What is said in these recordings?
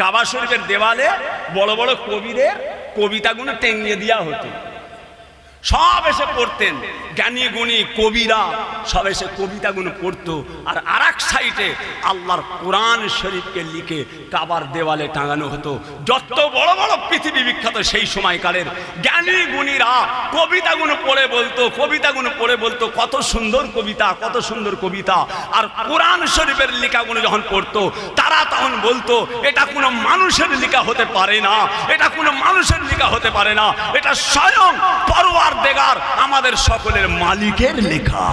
কাবা শরীফের দেওয়ালে বড় বড় কবিদের কবিতাগুলো টেঙিয়ে দেওয়া হতো, সব এসে পড়তেন, জ্ঞানী গুণী কবিরা সব এসে কবিতাগুলো পড়তো। আর আরেক সাইডে আল্লাহর কোরআন শরীফকে লিখে কাবার দেওয়ালে টাঙানো হতো। যত বড় বড় পৃথিবী বিখ্যাত সেই সময়কালের জ্ঞানী গুণীরা কবিতাগুলো পড়ে বলতো কত সুন্দর কবিতা, কত সুন্দর কবিতা। আর কোরআন শরীফের লেখাগুলো যখন পড়তো তারা তখন বলতো এটা কোনো মানুষের লেখা হতে পারে না, এটা কোনো মানুষের লেখা হতে পারে না, এটা স্বয়ং পরওয়ারদিগার আমাদের সকলের মালিকের লেখা,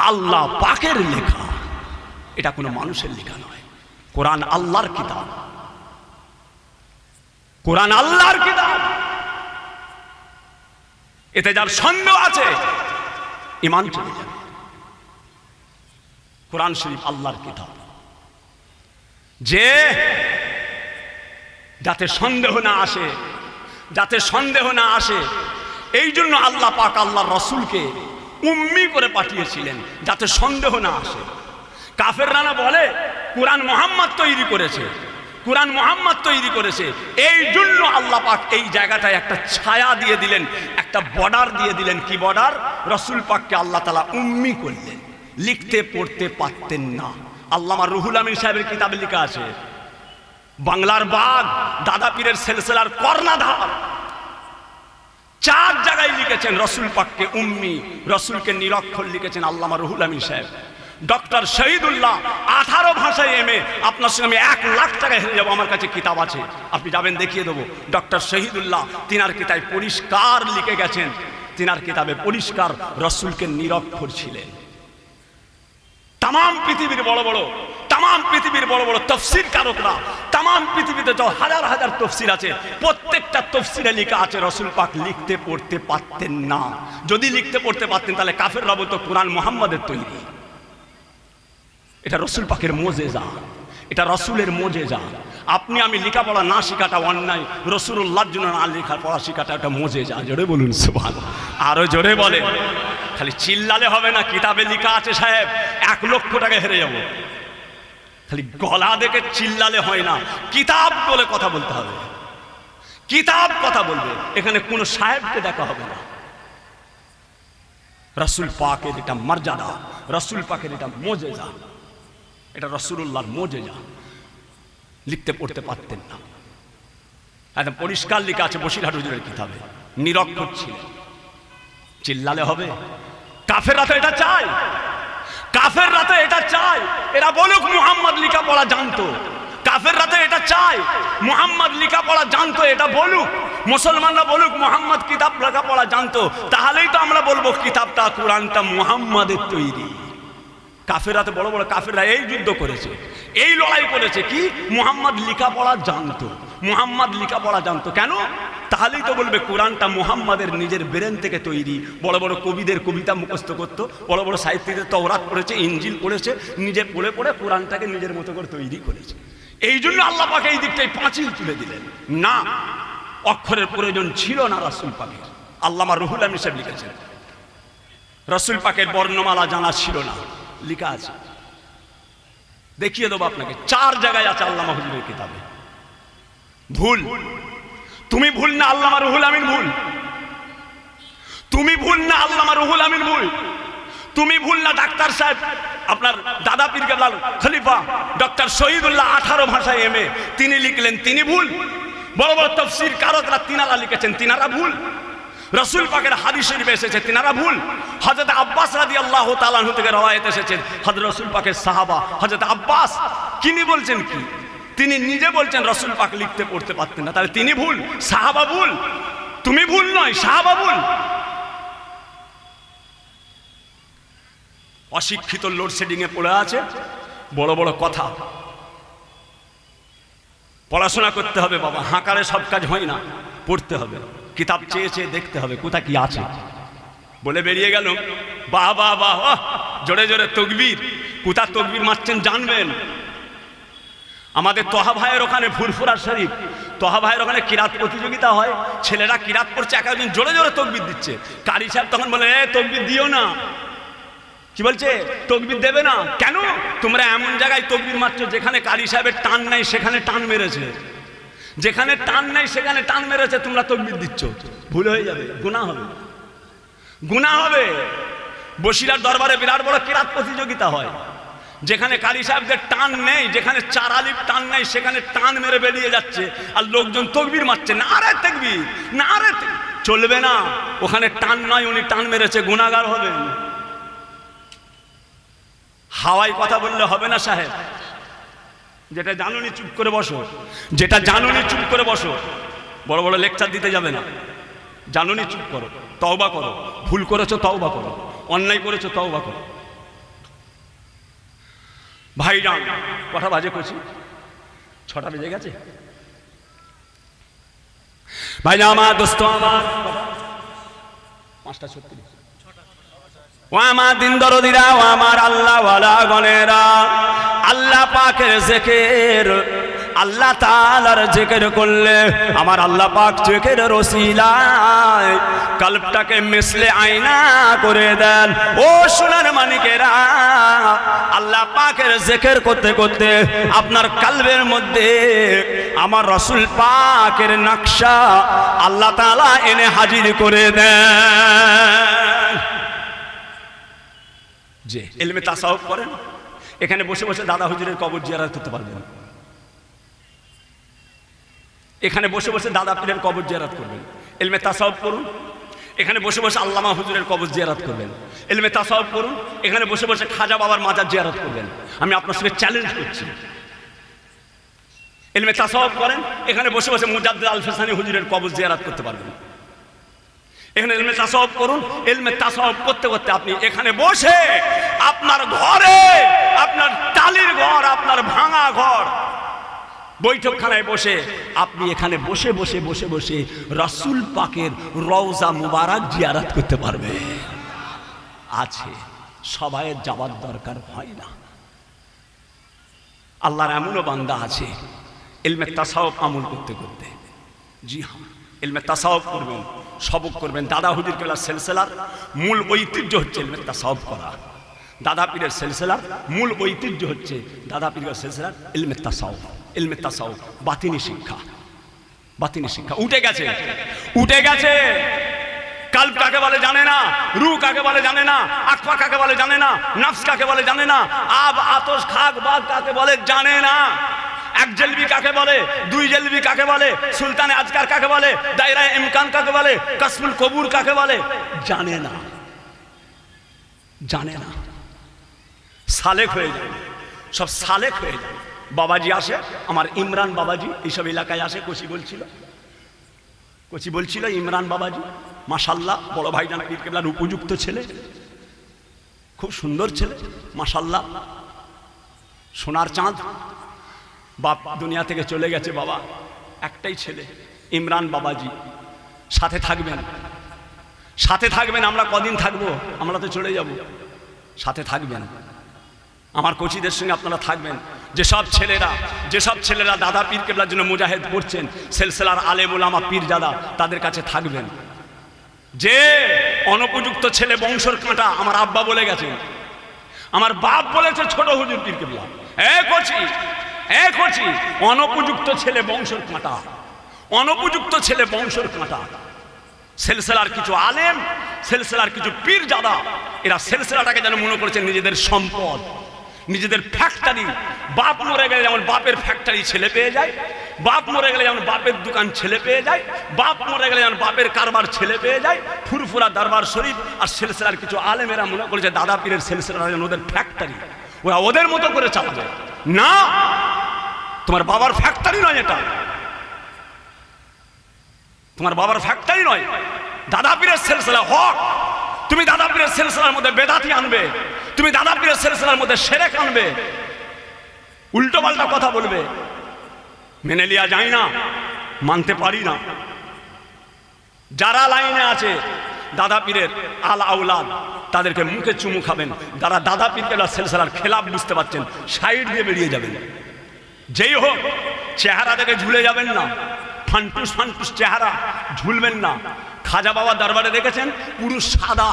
আল্লাহ পাকের লেখা, এটা কোনো মানুষের লেখা নয়। কোরআন আল্লাহর কিতাব, কোরআন আল্লাহর কিতাব। এতে যার সন্দেহ আছে ঈমান চলে যাবে। কোরআন শরীফ আল্লাহর কিতাব, যাতে সন্দেহ না আসে, এই জন্য আল্লাহ পাক আল্লাহর রাসূলকে উম্মি করে পাঠিয়েছিলেন যাতে সন্দেহ না আসে। কাফেররা না বলে কোরআন মুহাম্মদ তৈরি করেছে, এই জন্য আল্লাহ পাক এই জায়গাটায় একটা ছায়া দিয়ে দিলেন, একটা বর্ডার দিয়ে দিলেন। কি বর্ডার? রাসূল পাককে আল্লাহ তাআলা উম্মি করলেন, লিখতে পড়তে পারতেন না। আল্লামা রুহুল আমিন সাহেবের কিতাবে লেখা আছে, বাংলার বাঘ দাদা পীরের সিলসিলার কর্ণধার 4 জায়গায় লিখেছেন রাসূল পাককে উম্মি, রাসূলকে নিরক্ষর লিখেছেন আল্লামা রুহুল আমিন সাহেব। ডক্টর শহীদুল্লাহ 18 ভাষায় এমএ, আপনার সঙ্গে আমি 1 লাখ টাকা হেরে যাবো, আমার কাছে কিতাব আছে, আপনি যাবেন দেখিয়ে দেবো। ডক্টর শহীদুল্লাহ তিনার কিতাবে পরিষ্কার লিখে গেছেন, তিনার কিতাবে পরিষ্কার রাসূলকে নিরক্ষর ছিলেন। তাম পৃথিবীর বড় বড় তফসির কারকরা, তাম পৃথিবীতে যত হাজার হাজার তফসির আছে, প্রত্যেকটা তফসিরে লেখা আছে রাসূল পাক লিখতে পড়তে পারতেন না। যদি লিখতে পড়তে পারতেন তাহলে কাফেররা বলতো কোরআন মুহাম্মাদের তৈরি। এটা রাসূল পাকের মুজিজা, এটা রাসূলের মুজিজা। আপনি আমি লেখাপড়া না শেখাটা অন্যায়, রাসূলুল্লাহর জন্য না লেখাপড়া শেখাটা একটা মুজিজা। জোরে বলুন সুবহানাল্লাহ, আরো জোরে বলেন। খালি চিল্লালে হবে না, কিতাবে লেখা আছে সাহেব 1 লক্ষ টাকা হেরে যাবো, খালি গলা দেখে চিল্লালে হয় না, কিতাব বলে কথা বলতে হবে, কিতাব কথা বলবে। এখানে কোনো সাহেবকে দেখা হবে না। রাসূল পাকের এটা মর্যাদা, রাসূল পাকের এটা মুজিজা, এটা রাসূলুল্লাহর মুজিজা। লিখতে পড়তে পারতেন না, একদম পরিষ্কার লেখা আছে বসিরহাট হুজুরের কিতাবে, নিরক্ষর ছিলেন। চিল্লালে হবে? কাফেররা তো এটা চায়, কাফেররা তো এটা চায় এরা বলুক মুহাম্মদ লেখাপড়া জানতো, কাফেররা তো এটা চায় মুহাম্মদ লেখাপড়া জানতো, এটা বলুক। মুসলমানরা বলুক মুহাম্মদ কিতাব লেখাপড়া জানতো, তাহলেই তো আমরা বলবো কিতাবটা কোরআনটা মুহাম্মাদের তৈরি। কাফেররা তো বড় বড় কাফেররা এই যুদ্ধ করেছে, এই লড়াই করেছে, কি মুহাম্মদ লেখাপড়া জানতো, মুহাম্মদ লেখাপড়া জানতো। কেন? তাহলেই তো বলবে কোরআনটা মুহাম্মাদের নিজের ব্রেন থেকে তৈরি। বড় বড় কবিদের কবিতা মুখস্থ করতো, বড় বড় সাহিত্যিকদের তওরাত পড়েছে, ইনজিল পড়েছে, নিজে পড়ে পড়ে কোরআনটাকে নিজের মতো করে তৈরি করেছে। এই জন্য আল্লাহ পাক এই দিকটাই পাঁচিল তুলে দিলেন না, অক্ষরের প্রয়োজন ছিল না রাসূল পাকের। আল্লামা রুহুল আমিন সাহেব লিখেছেন রাসূল পাকের বর্ণমালা জানা ছিল না, লেখা আছে, দেখিয়ে দেবো আপনাকে। 4 জায়গায় আছে আল্লামা হুজুরের কিতাবে। ভুল তুমি ভুল না, আল্লামা রুহুল আমিন ভুল। তুমি ভুল না, আল্লামা রুহুল আমিন ভুল। তুমি ভুল না, ডাক্তার সাহেব আপনার দাদা পীর কেবলার খলিফা ডক্টর শহীদুল্লাহ 18 ভাষায় এমএ, তিনি লিখলেন, তিনি ভুল। বড় বড় তাফসীর কারকরা তিনারা লিখেছেন, তিনারা ভুল। রাসূল পাকের হাদিস শরীফে এসেছে, তিনারা ভুল। হযরত আব্বাস রাদিয়াল্লাহু তাআলা আনহু থেকে রওয়ায়াত এসেছে, হযরত রাসূল পাকের সাহাবা হযরত আব্বাস তিনি বলছেন কি, তিনি নিজে বলছেন রাসূল পাক লিখতে পড়তে পারতেন না, তাহলে তিনি ভুল, সাহাবা ভুল। তুমি ভুল নয়, সাহাবা ভুল। অশিক্ষিত লোডশেডিং এ পড়ে আছে, বড় বড় কথা। পড়াশোনা করতে হবে বাবা, হাঁকারে সব কাজ হয় না, পড়তে হবে, কিতাব চেয়ে চেয়ে দেখতে হবে কোথা কি আছে। বলে বেরিয়ে গেল, বাহ বাহ বাহ, জোরে জোরে তকবীর। কোথা তকবীর মারছেন জানবেন? আমাদের তোহা ভাইয়ের ওখানে ফুরফুরা শরীফ, তোহা ভাইয়ের ওখানে কিরাত প্রতিযোগিতা হয়, ছেলেরা কিরাত পড়ছে, এক একজন জোরে জোরে তকবীর দিচ্ছে। কারি সাহেব তখন বলে, এ তকবীর দিও না, কি বলছে? তকবির দেবে না কেন? তোমরা এমন জায়গায় তকবির মারছো যেখানে কারি সাহেবের টান নাই, সেখানে টান মেরেছে। যেখানে টান নাই সেখানে টান মেরেছে, তোমরা তকবির দিচ্ছ। ভুল হয়ে যাবে, গুনাহ হবে, গুনাহ হবে। বসিরার দরবারে বিরাট বড় কিরাত প্রতিযোগিতা হয়। যেখানে কারি সাহেবদের টান নেই, যেখানে চার আলিফ টান নেই, সেখানে টান মেরে বেরিয়ে যাচ্ছে আর লোকজন তকবির মারছে, নারে তাকবীর, নারে তাকবীর। চলবে না, ওখানে টান নয়, উনি টান মেরেছে, গুনাহগার হবেন। হাওয়ায় কথা বললে হবে না সাহেব। যেটা জানুনি চুপ করে বসো, যেটা জানুনি চুপ করে বসো। বড় বড় লেকচার দিতে যাবে না, জানুনি চুপ করো, তওবা করো। ভুল করেছো তওবা করো, অন্যায় করেছো তওবা করো। ভাইজান, কটা বাজে করছি? 6টা বেজে গেছে। ভাইজান আমার, দোস্ত আমার, 5:36। ও আমার দিন দরদিরা, ও আমার আল্লাহ ওয়ালা গণেরা, আল্লাহ পাকের জিকির, আল্লাহ তাআলার জিকির করলে আমার আল্লাহ পাক জিকিরের ওসিলায় কলবটাকে মিসলে আয়না করে দেন। ও সোনার মানিকেরা, আল্লাহ পাকের জিকির করতে করতে আপনার কলবের মধ্যে আমার রাসূল পাকের নকশা আল্লাহ তাআলা এনে হাজির করে দেন। যে ইলমে তাসাউফ করেন, এখানে বসে বসে দাদা হুজুরের কবর জিয়ারত করতে পারবেন। এখানে বসে বসে দাদা পীরের কবর জিয়ারত করবেন। ইলমে তাসাউফ করুন, এখানে বসে বসে আল্লামা হুজুরের কবর জিয়ারত করবেন। ইলমে তাসাউফ করুন, এখানে বসে বসে খাজা বাবার মাজার জিয়ারত করবেন। আমি আপনার সঙ্গে চ্যালেঞ্জ করছি। ইলমে তাসাউফ করেন, এখানে বসে বসে মুজাদ্দিদ আল ফিসানি হুজুরের কবর জিয়ারত করতে পারবেন। এখানে ইলমে তাসাউফ করুন, ইলমে তাসাউফ করতে করতে আপনি এখানে বসে আপনার ঘরে, আপনার টালির ঘর, আপনার ভাঙা ঘর, বৈঠকখানায় বসে আপনি এখানে বসে বসে বসে বসে রাসূল পাকের রওজা মুবারক জিয়ারত করতে পারবে। আছে, সবাইয়ের যাওয়ার দরকার হয় না। আল্লাহর এমনও বান্দা আছে ইলমে তাসাউফ আমল করতে করতে, জি হ্যাঁ, ইলমে তাসাউফ করবেন, সবক করবেন। দাদা হুজুর কেবলার সিলসিলার মূল ঐতিহ্য হচ্ছে ইলমে তাসাউফ করা। দাদা পীরের সিলসিলার মূল ঐতিহ্য হচ্ছে দাদা পীরের সিলসিলার ইলমে তাসাউফ। ইলমে তাসাউফ বাতিনি শিক্ষা, বাতিনি শিক্ষা উঠে গেছে, উঠে গেছে। কালব কাকে বলে জানে না, রূহ কাকে বলে জানে না, আকফা কাকে বলে জানে না, নফস কাকে বলে জানে না, আব আতশ খাক বাগ কাকে বলে জানে না, এক জলবি কাকে বলে, দুই জলবি কাকে বলে, সুলতানে আজকার কাকে বলে, দায়রায়ে ইমকান কাকে বলে, কাসবুল কবুর কাকে বলে জানে না, জানে না। সালেক হয়ে যায়, সব সালেক হয়ে যায়। বাবাজি আসে, আমার ইমরান বাবাজি এইসব এলাকায় আসে, কোচি বলছিল ইমরান বাবাজি মাশাল্লাহ, বড় ভাইজান পীর কেবলার উপযুক্ত ছেলে, খুব সুন্দর ছেলে মাশাল্লাহ, সোনার চাঁদ। বাপ দুনিয়া থেকে চলে গেছে, বাবা একটাই ছেলে ইমরান বাবাজি। সাথে থাকবেন, সাথে থাকবেন। আমরা কদিন থাকবো? আমরা তো চলে যাব, সাথে থাকবেন। আমার কোচিদের সঙ্গে আপনারা থাকবেন। যেসব ছেলেরা দাদা পীর কেবলার জন্য মুজাহিদ করছেন, সিলসিলার আলেম ওলামা পীর দাদা, তাদের কাছে থাকবেন। যে অনুপযুক্ত ছেলে বংশের কাঁটা, আমার আব্বা বলে গেছেন, আমার বাপ বলেছে ছোট হুজুর পীর কেবলা, কোচি অনুপযুক্ত ছেলে বংশের কাঁটা, অনুপযুক্ত ছেলে বংশের কাঁটা। সিলসিলার কিছু আলেম, সিলসিলার কিছু পীর দাদা, এরা সিলসিলাটাকে যেন মনে করেছেন নিজেদের সম্পদ, নিজেদের ফ্যাক্টরি। বাপ মরে গেলে যেমন বাপের ফ্যাক্টরি ছেলে পেয়ে যায়, বাপ মরে গেলে যেমন বাপের দোকান ছেলে পেয়ে যায়, বাপ মরে গেলে যেমন বাপের কারবার ছেলে পেয়ে যায়, ফুরফুরা দরবার শরীফ আর সিলসিলার কিছু আলেমেরা মনে করেছে দাদা পীরের সিলসিলা যেন ওদের ফ্যাক্টরি, ওরা ওদের মতো করে চালাবে। না, তোমার বাবার ফ্যাক্টরি নয় এটা, তোমার বাবার ফ্যাক্টরি নয়। দাদা পীরের সিলসিলা হক। তুমি দাদা পীরের সিলসিলার মধ্যে বেদাতি আনবে, তুমি দাদা পীরের সিলসিলার মধ্যে শিরক আনবে, উল্টো পাল্টা কথা বলবে, মেনে লিয়া যায় না, মানতে পারি না। যারা লাইনে আছে দাদা পীরের আল আউলাদ, তাদেরকে মুখে চুমু খাবেন। যারা দাদা পীর কেবলার সিলসিলার খেলাফ বুঝতে পারছেন, সাইড দিয়ে বেরিয়ে যাবেন। যেই হোক, চেহারা দেখে ঝুলে যাবেন না, ফান্টুস ফান্টুস চেহারা ঝুলবেন না। খাজা বাবা দরবারে দেখেছেন পুরো সাদা,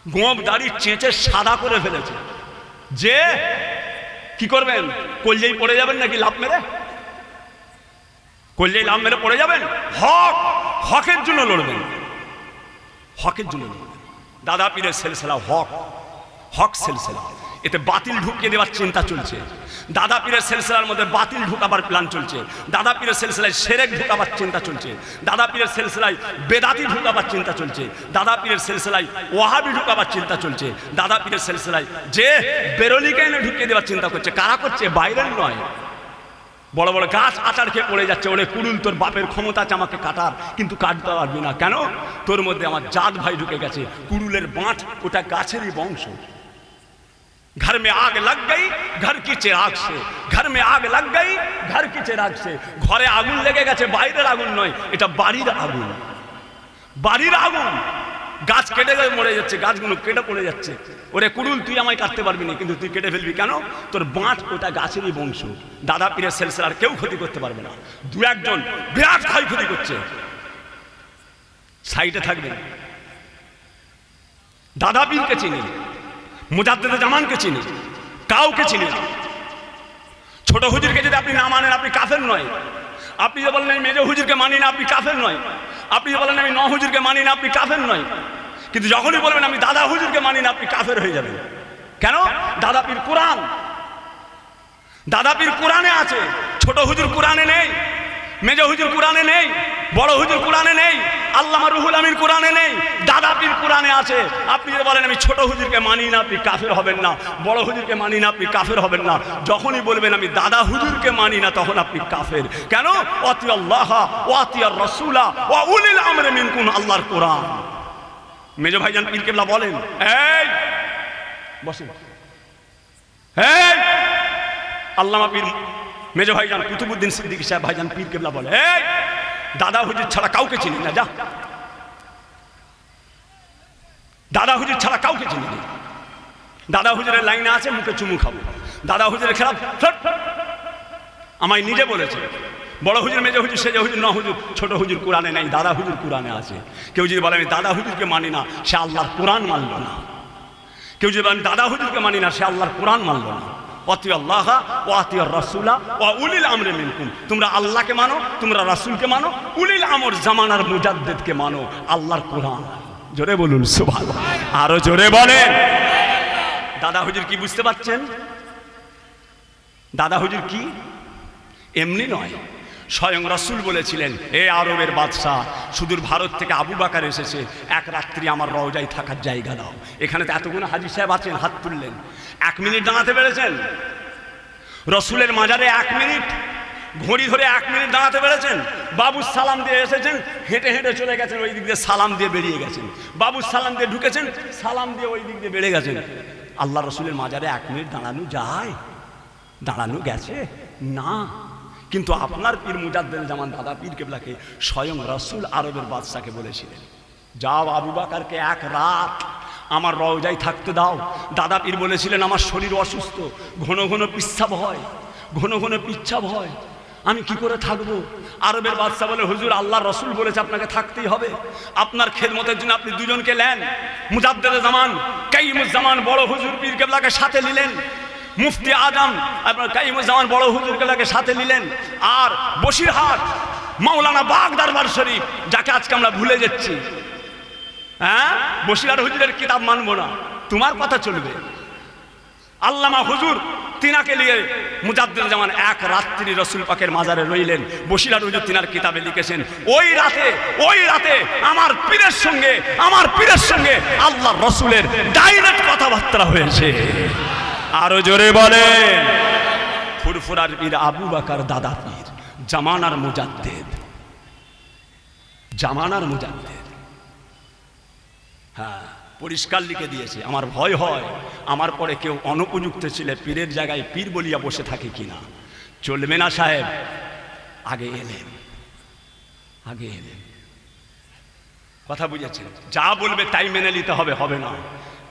গোঁপ দাড়ি চেঁচে সাদা করে ফেলেছে, যে কি করবেন? কলজেই পড়ে যাবেন নাকি লাভ মেরে? কলজেই লাভ মেরে পড়ে যাবেন? হকের জন্য লড়বেন, হকের জন্য লড়বেন। দাদা পীরের সিলসিলা হক সিলসিলা, এতে বাতিল ঢুকিয়ে দেওয়ার চিন্তা চলছে। দাদা পীরের সিলসিলার মধ্যে বাতিল ঢুকাবার প্ল্যান চলছে। দাদা পীরের সিলসিলায় শিরক ঢুকাবার চিন্তা চলছে। দাদা পীরের সিলসিলায় বেদাতি ঢুকাবার চিন্তা চলছে। দাদা পীরের সিলসিলায় ওয়াহাবি ঢুকাবার চিন্তা চলছে। দাদা পীরের সিলসিলায় যে বেরোলিকে এনে ঢুকিয়ে দেওয়ার চিন্তা করছে। কারা করছে? বাইরের নয়। বড় বড় গাছ আচার খেয়ে পড়ে যাচ্ছে, ওরে কুড়ুল তোর বাপের ক্ষমতা আছে আমাকে কাটার, কিন্তু কাটতে পারবি না। কেন? তোর মধ্যে আমার জাত ভাই ঢুকে গেছে। কুড়ুলের বাঁট ওটা গাছেরই বংশ। घर में आग लग गई घर की चिराग से, घर में आग लग गई घर की चिराग से। ঘরে আগুন লেগে গেছে, বাইরের আগুন নয়, এটা বাড়ির আগুন। বাড়ির আগুন। গাছ কেটে গিয়ে মরে যাচ্ছে, গাছগুলো কেটে পড়ে যাচ্ছে। ওরে কুড়ুল তুই আমায় কাটতে পারবি না, কিন্তু তুই কেটে ফেলবি কেন? তোর বাঁট ওটা গাছেরই বংশ। দাদা পীরের সিলসিলার কেউ ক্ষতি করতে পারবে না। দু একজন বিরাট ক্ষয়ক্ষতি করছে, সাইডে থাকবেন। দাদা পীরকে চিনি, মুজাদ্দেদে জামানকে চিনি, কাউকে চিনি না। ছোট হুজুরকে যদি আপনি না মানেন আপনি কাফের নয়। আপনি যে বলেন আমি মেজো হুজুরকে মানি না, আপনি কাফের নয়। আপনি যে বলেন আমি ন হুজুরকে মানি না, আপনি কাফের নয়। কিন্তু যখনই বলবেন আমি দাদা হুজুরকে মানি না, আপনি কাফের হয়ে যাবেন। কেন? দাদা পীর কোরআন, দাদা পীর কোরআনে আছে, ছোট হুজুর কোরআনে নেই, মেজো হুজুর কোরআনে নেই, বড় হুজুর কোরআনে নেই, আল্লামা রুহুল আমিন কোরআনে নেই, দাদা পীর কোরআনে আছে। আপনি যদি বলেন আমি ছোট হুজুরকে মানি না, আপনি কাফের হবেন না। বড় হুজুরকে মানি না, আপনি কাফের হবেন না। যখনই বলবেন আমি দাদা হুজুরকে মানি না, তখন আপনি কাফের। কেন? ওয়াতি আল্লাহ ওয়াতি আর রাসূলা ওয়া উলিল আমরি মিনকুম, আল্লাহর কোরআন। মেজো ভাইজান পীর কেবলা বলেন, এই বসেন, এই আল্লামা পীর মেজো ভাইজান কুতুবউদ্দিন সিদ্দিকী সাহেব ভাইজান পীর কেবলা বলে, এই দাদা হুজুর ছাড়া কাউকে চিনি না, যা দাদা হুজুর ছাড়া কাউকে চিনি না। দাদা হুজুরের লাইনে আছে মুখে চুমু খাবো, দাদা হুজুরের খেলাফ আমায় নিজে বলেছে। বড় হুজুর, মেজো হুজুর, সেজো হুজুর, ন হুজুর, ছোট হুজুর কোরআনে নাই, দাদা হুজুর কোরআনে আছে। কেউ যদি বলে আমি দাদা হুজুরকে মানি না, সে আল্লাহর কোরআন মানল না। কেউ যদি বলে দাদা হুজুরকে মানি না, সে আল্লাহর কোরআন মানল না। ওয়াতি আল্লাহ ওয়াতি আর রাসূলা ওয়া উলিল আমরি মিনকুম, তোমরা আল্লাহকে মানো, তোমরা রাসূলকে মানো, উলিল আমর জামানার মুজাদ্দিদকে মানো, আল্লাহর কোরআন। জোরে বলুন সুবহানাল্লাহ, আরো জোরে বলেন। দাদা হুজুর কি বুঝতে পারছেন? দাদা হুজুর কি এমনি নয়, স্বয়ং রাসূল বলেছিলেন, এ আরবের বাদশাহ, সুদূর ভারত থেকে আবু বকর এসেছে, এক রাত্রি আমার রওজায় থাকার জায়গা দাও। এখানে তো এতগুলো হাজী সাহেব আছেন, হাত তুললেন। 1 মিনিট দাঁড়াতে পেরেছেন? রসুলের মাজারে 1 মিনিট ঘড়ি ধরে 1 মিনিট দাঁড়াতে পেরেছেন? বাবু সালাম দিয়ে এসেছেন, হেঁটে হেঁটে চলে গেছেন, ওই দিক দিয়ে সালাম দিয়ে বেরিয়ে গেছেন। বাবু সালাম দিয়ে ঢুকেছেন, সালাম দিয়ে ওই দিক দিয়ে বেরিয়ে গেছেন। আল্লাহ রসুলের মাজারে 1 মিনিট দাঁড়ানো যায়? দাঁড়ানো গেছে না। কিন্তু আপনার পীর মুজাদ্দেদে জামান দাদা পীর কেবলাকে স্বয়ং রাসূল আরবের বাদশাকে বলেছিলেন, যাও আবু বকরকে 1 রাত আমার রওজায় থাকতে দাও। দাদা পীর বলেছিলেন, আমার শরীর অসুস্থ, ঘন ঘন পিচ্ছাব হয়, ঘন ঘন পিচ্ছাব হয়, আমি কি করে থাকবো? আরবের বাদশা বলে, হুজুর আল্লাহ রসুল বলেছে আপনাকে থাকতেই হবে। আপনার খেদমতের জন্য আপনি দুজনকে নেন। মুজাদ্দেদে জামান কাইয়ুমুজ্জামান বড় হুজুর পীর কেবলাকে সাথে নিলেন, মুফতি আজম আপনার কাইয়ুমুজ্জামান বড় হুজুর কেবলাকে সাথে নিলেন। আর বসিরহাট মাওলানা বাগ দরবার শরীফ, যাকে আজকে আমরা ভুলে যাচ্ছি, হ্যাঁ, বসিরহাট হুজুরের কিতাব মানবো না, তোমার কথা চলবে। আল্লামা হুজুর তিনাকে নিয়ে মুজাদ্দেদে জামান 1 রাত্রি রসুল পাকের মাজারে রইলেন। বসিরহাট হুজুর তিনার কিতাবে লিখেছেন, ওই রাতে আমার পীরের সঙ্গে আল্লাহ রসুলের ডাইরেক্ট কথাবার্তা হয়েছে। আরো জোরে বলেন। ফুরফুরার পীর আবু বকর দাদা পীর, জামানার মুজাদ্দেদ, জামানার মুজাদ্দেদ। হ্যাঁ, পরিষ্কার লিখে দিয়েছে। আমার ভয় হয় আমার পরে কেউ অনুপযুক্ত ছেলে পীরের জায়গায় পীর বলিয়া বসে থাকে কিনা। চলবে না সাহেব, আগে এলেন, আগে এলেন। কথা বুঝেছেন? যা বলবে তাই মেনে নিতে হবে, হবে না।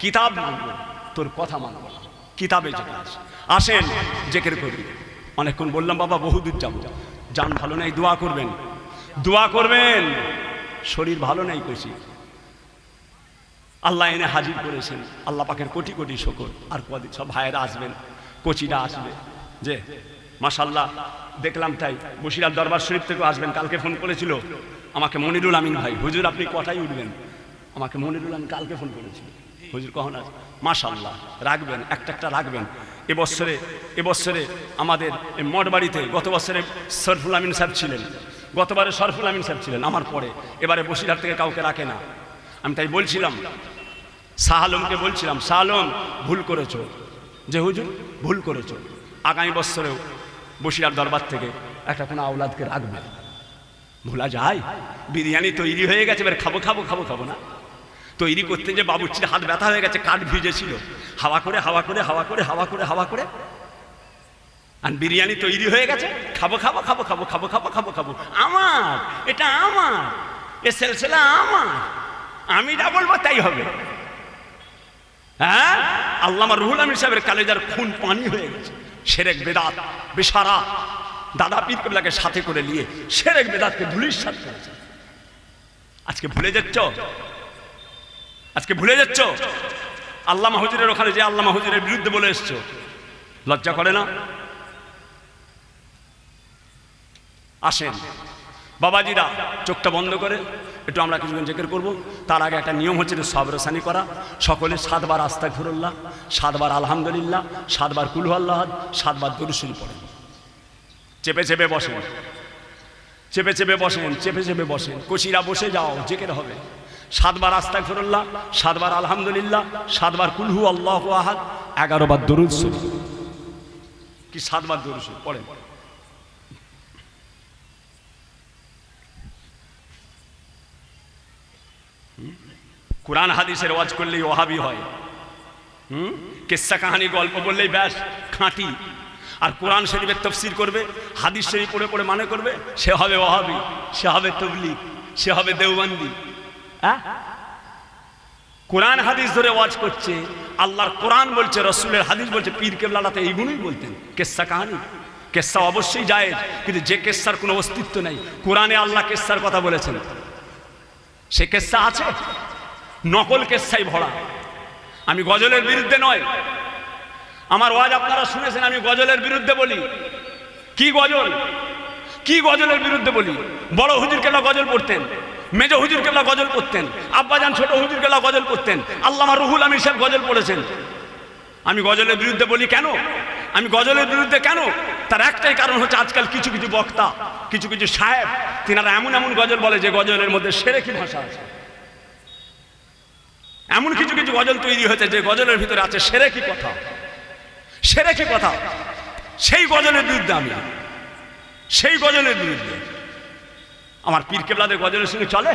কিতাব মানবো, তোর কথা মানবো না। কিতাবে যেটা আছে, আসেন জেকের করি। অনেকক্ষণ বললাম বাবা বহুদূর যাবো, জান ভালো নাই, দোয়া করবেন, দোয়া করবেন। শরীর ভালো নাই কইছি, আল্লাহ এনে হাজির করেছেন। আল্লাহ পাকের কোটি কোটি শুকর। আর কদিন সব ভাইয়েরা আসবেন, কোচিরা আসবে, যে মাশাআল্লাহ দেখলাম। তাই বসিরহাট দরবার শরীফ থেকেও আসবেন। কালকে ফোন করেছিল আমাকে মনিরুল আমিন ভাই, হুজুর আপনি কটায় উঠবেন? আমাকে মনিরুল আমিন কালকে ফোন করেছিল, হুজুর কখন আছে? মাশাআল্লাহ রাখবেন, একটা রাখবেন। এবছরে আমাদের মঠ বাড়িতে গত বছরে শরফুল আমিন সাহেব ছিলেন, গতবারে শরফুল আমিন সাহেব ছিলেন আমার পরে, এবারে বসিরহাট থেকে কাউকে রাখে না। আমি তাই বলছিলাম শাহ আলমকে, বলছিলাম শাহ আলম ভুল করেছো, যে হুজুর ভুল করেছো, আগামী বছরেও বসিরহাট দরবার থেকে একটা কোনো আওলাদকে রাখবে। ভোলা যায়? বিরিয়ানি তৈরি হয়ে গেছে, এবার খাবো না। তৈরি করতে যে বাবুর্চির হাত ব্যথা হয়ে গেছে, কাঠ ভিজেছিল, হাওয়া করে আর বিরিয়ানি তৈরি হয়ে গেছে। খাবো। আমার এটা, আমার এ সিলসিলা আমার, আমি যা বলবো তাই হবে। হ্যাঁ, আল্লামা রুহুল আমিন সাহেবের কালেজার খুন পানি হয়ে গেছে। শিরক বেদাত বেশারা দাদা পীর কেবলাকে সাথে করে নিয়ে শিরক বেদাতকে ধুলিস্যাৎ করেছে। আজকে ভুলে যাচ্ছ আল্লামা হুজুরের ওখানে যে আল্লামা হুজুরের বিরুদ্ধে বলে এসছো, লজ্জা করে না? আসেন বাবাজিরা, চোখটা বন্ধ করে একটু আমরা কিছুক্ষণ জিকির করবো। তার আগে একটা নিয়ম হচ্ছে সবরসানি করা। সকলে 7 বার আস্তাগফিরুল্লাহ, 7 বার আলহামদুলিল্লাহ, 7 বার কুল হুয়াল্লাহু আহাদ, 7 বার দুরূদ শরীফ পড়েন। চেপে চেপে বসেন, কোচিরা বসে যাও, জিকির হবে। 7 বার আস্তাগফিরুল্লাহ, 7 বার আলহামদুলিল্লাহ, 7 বার কুল হুয়াল্লাহু আহাদ, 11 বার দুরূদ শরীফ। কি 7 বার দুরূদ শরীফ পড়েন। কোরআন হাদিসের ওয়াজ করলেই ওহাবি হয়, কিসসা কাহানি গল্প বললেই ব্যাস খাঁটি। আর কোরআন শরীফের তাফসীর করবে, হাদিস শরীফ পড়ে মানে করবে, সে হবে ওহাবি, সে হবে তাবলীগ, সে হবে দেওবন্দি। কোরআন হাদিস ধরে ওয়াজ করছে, আল্লাহর কোরআন বলছে, রসুলের হাদিস বলছে, পীর কেবলারা তো এইগুলোই বলতেন। কিসসা কাহানি, কিসসা অবশ্যই জায়েজ, কিন্তু যে কিসসার কোনো অস্তিত্ব নেই। কোরআনে আল্লাহ কিসসার কথা বলেছেন, সে কিসসা আছে, নকল কিসসাই ভরা। আমি গজলের বিরুদ্ধে নয়, আমার ওয়াজ আপনারা শুনেছেন, আমি গজলের বিরুদ্ধে বলি। কি গজলের বিরুদ্ধে বলি? বড় হুজুর কেবলা গজল পড়তেন, মেজ হুজুর কেবলা গজল পড়তেন, আব্বাজান ছোট হুজুর কেবলা গজল পড়তেন, আল্লামা রুহুল আমিন সাহেব গজল পড়েছেন। আমি গজলের বিরুদ্ধে বলি কেন? তার একটাই কারণ হচ্ছে, আজকাল কিছু বক্তা, কিছু সাহেব, তিনারা এমন গজল বলে যে গজলের মধ্যে শিরকি ভাষা আছে। এমন কিছু গজল তৈরি হয়েছে যে গজলের ভিতরে আছে শিরকি কথা। সেই গজলের বিরুদ্ধে আমার পীর কেবলাদের গজলের সঙ্গে চলে।